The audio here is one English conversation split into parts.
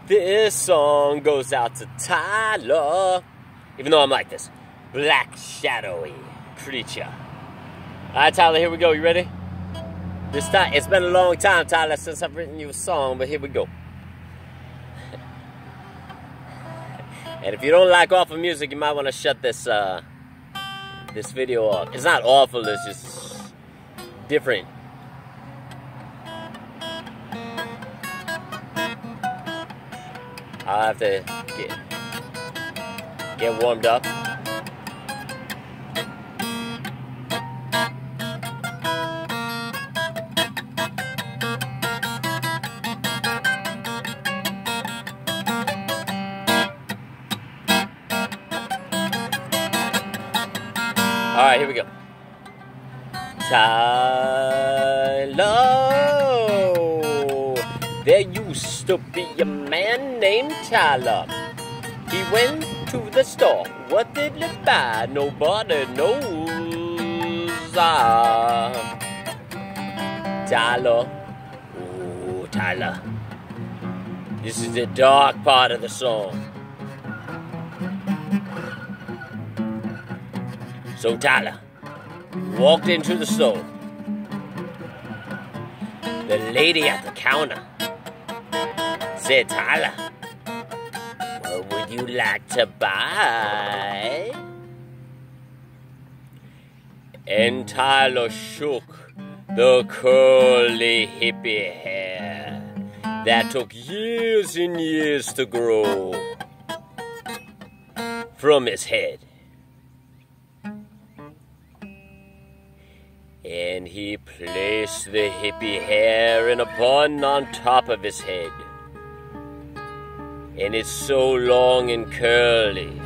This song goes out to Tyler. Even though I'm like this black, shadowy creature. Alright, Tyler, here we go. You ready? This time, it's been a long time, Tyler, since I've written you a song, but here we go. And if you don't like awful music, you might want to shut this this video off. It's not awful, it's just different. I'll have to get warmed up. Alright, here we go. Tyler, there used to be a man named Tyler. He went to the store. What did he buy? Nobody knows. Tyler. Oh, Tyler. This is the dark part of the song. So Tyler walked into the store. The lady at the counter said, Tyler, what would you like to buy? And Tyler shook the curly hippie hair that took years and years to grow from his head. And he placed the hippie hair in a bun on top of his head. And it's so long and curly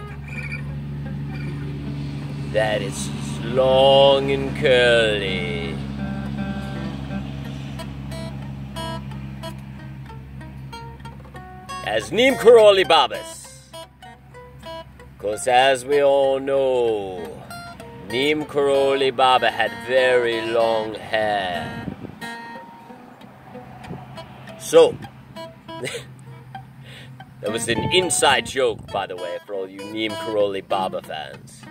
that it's long and curly. As Neem Karoli Babas. 'Cause as we all know, Neem Karoli Baba had very long hair. So, that was an inside joke, by the way, for all you Neem Karoli Baba fans.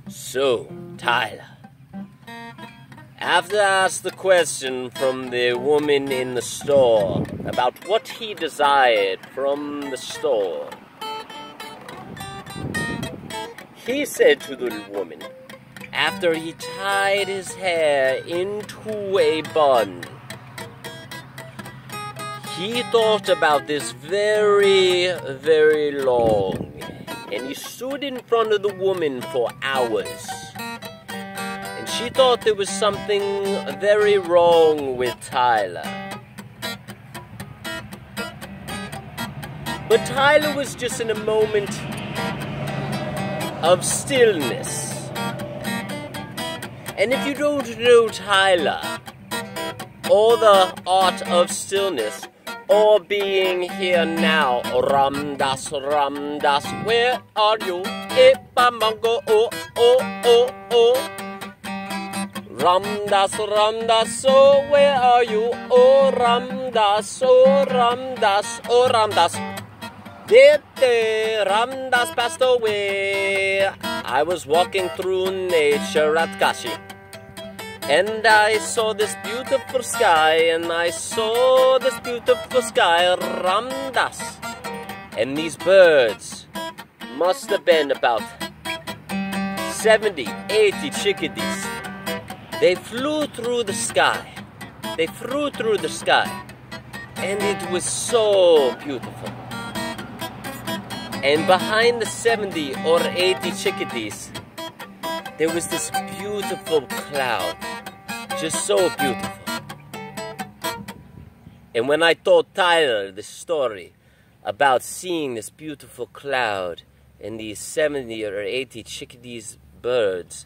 So, Tyler, after I asked the question from the woman in the store about what he desired from the store, he said to the woman, after he tied his hair into a bun, he thought about this very, very long. And he stood in front of the woman for hours. And she thought there was something very wrong with Tyler. But Tyler was just in a moment of stillness. And if you don't know Tyler, or the art of stillness, or being here now, Ramdas, Ramdas, where are you? Epa mango, oh, oh, oh, oh. Ramdas, Ramdas, oh, where are you? Oh, Ramdas, oh, Ramdas, oh, Ramdas. Ramdas passed away. I was walking through nature at Kashi, and I saw this beautiful sky, and I saw this beautiful sky, Ramdas. And these birds must have been about 70, 80 chickadees. They flew through the sky. They flew through the sky, and it was so beautiful. And behind the 70 or 80 chickadees, there was this beautiful cloud. Just so beautiful. And when I told Tyler the story about seeing this beautiful cloud and these 70 or 80 chickadees birds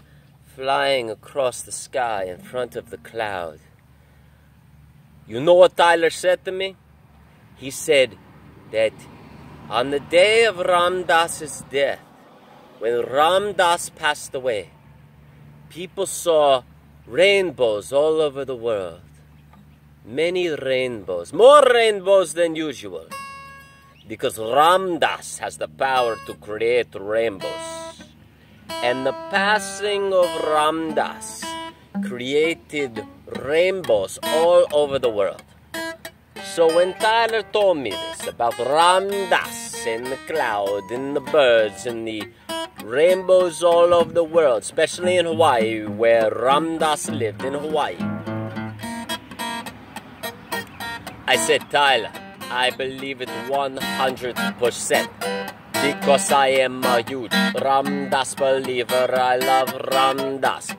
flying across the sky in front of the cloud, you know what Tyler said to me? He said that on the day of Ramdas's death, when Ramdas passed away, people saw rainbows all over the world. many rainbows, more rainbows than usual, because Ramdas has the power to create rainbows. And the passing of Ramdas created rainbows all over the world. So when Tyler told me this about Ramdas and the cloud and the birds and the rainbows all over the world, especially in Hawaii, where Ramdas lived in Hawaii, I said, Tyler, I believe it 100%, because I am a huge Ramdas believer. I love Ramdas.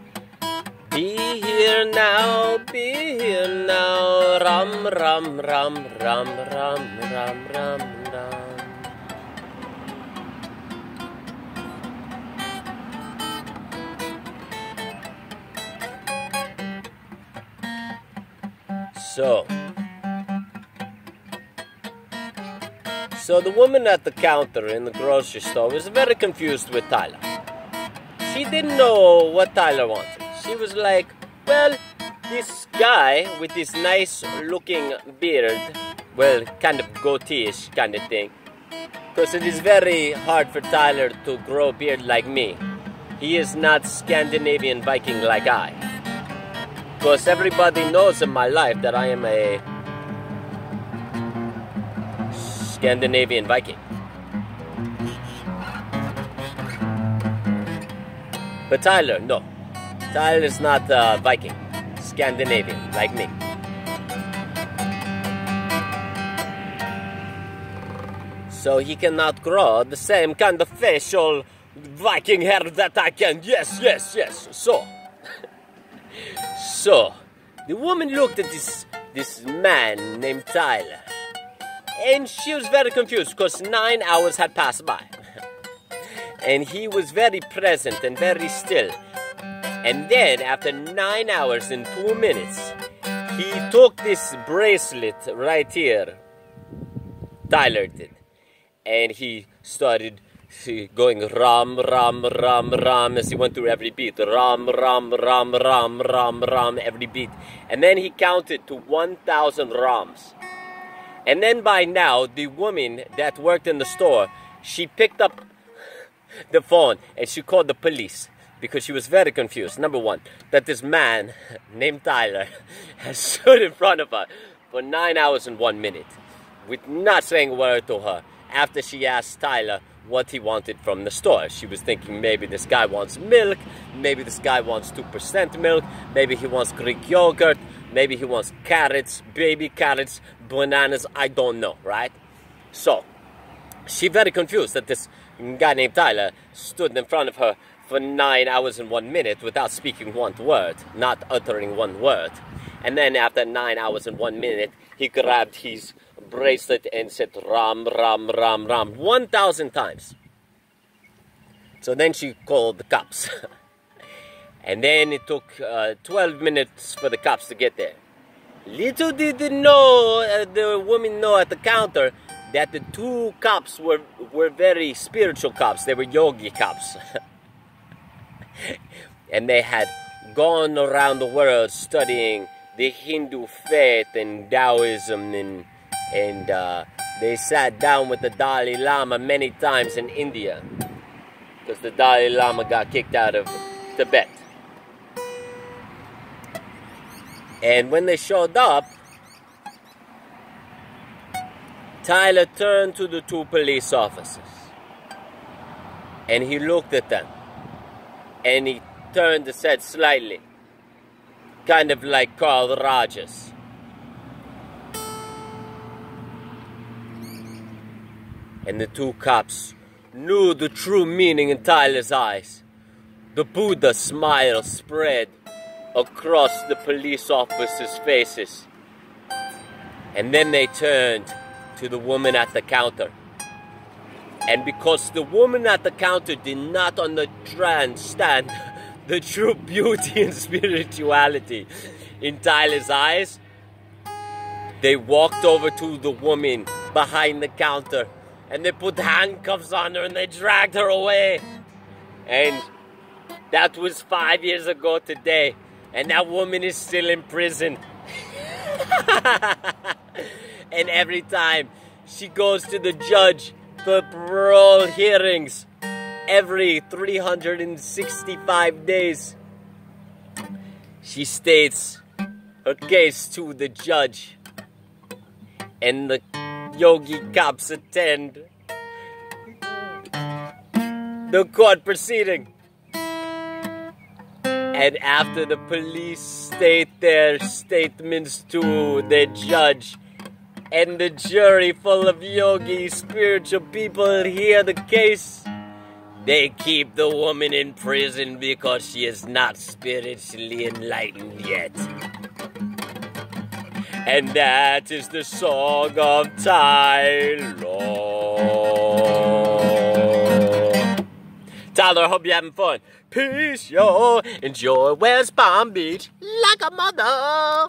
Be here now, Ram, Ram, Ram, Ram, Ram, Ram, Ram, Ram. So the woman at the counter in the grocery store was very confused with Tyler. She didn't know what Tyler wanted. She was like, well, this guy with this nice looking beard, well, kind of goatee-ish kind of thing, because it is very hard for Tyler to grow a beard like me. He is not Scandinavian Viking like I. Because everybody knows in my life that I am a Scandinavian Viking. But Tyler, no. Tyler is not Viking, Scandinavian, like me. So he cannot grow the same kind of facial Viking hair that I can. Yes, yes, yes. So, the woman looked at this man named Tyler, and she was very confused because 9 hours had passed by. And he was very present and very still. And then, after 9 hours and 2 minutes, he took this bracelet right here, Tyler did, and he started going ram, ram, ram, ram, as he went through every beat. Ram, ram, ram, ram, ram, ram, every beat. And then he counted to 1,000 rams. And then by now, the woman that worked in the store, she picked up the phone and she called the police because she was very confused. Number one, that this man named Tyler has stood in front of her for 9 hours and 1 minute with not saying a word to her after she asked Tyler what he wanted from the store. She was thinking maybe this guy wants milk, maybe this guy wants 2% milk, maybe he wants Greek yogurt, maybe he wants carrots, baby carrots, bananas, I don't know, right? So, she very confused that this guy named Tyler stood in front of her for 9 hours and 1 minute without speaking one word, not uttering one word. And then after 9 hours and 1 minute, he grabbed his bracelet and said ram, ram, ram, ram 1,000 times. So then she called the cops. And then it took 12 minutes for the cops to get there. Little did they know, the woman know at the counter, that the two cops were very spiritual cops. They were yogi cops. And they had gone around the world studying the Hindu faith and Taoism, and they sat down with the Dalai Lama many times in India, because the Dalai Lama got kicked out of Tibet. And when they showed up, Tyler turned to the two police officers and he looked at them and he turned his head slightly, kind of like Carl Rogers. And the two cops knew the true meaning in Tyler's eyes. The Buddha smile spread across the police officers' faces. And then they turned to the woman at the counter. And because the woman at the counter did not understand the true beauty and spirituality in Tyler's eyes, they walked over to the woman behind the counter and they put handcuffs on her and they dragged her away. And that was 5 years ago today. And that woman is still in prison. And every time she goes to the judge for parole hearings, every 365 days, she states her case to the judge, and the yogi cops attend the court proceeding. And after the police state their statements to the judge, and the jury full of yogi spiritual people hear the case, they keep the woman in prison because she is not spiritually enlightened yet. And that is the song of Tyler. Tyler, I hope you're having fun. Peace, yo. Enjoy West Palm Beach like a mother.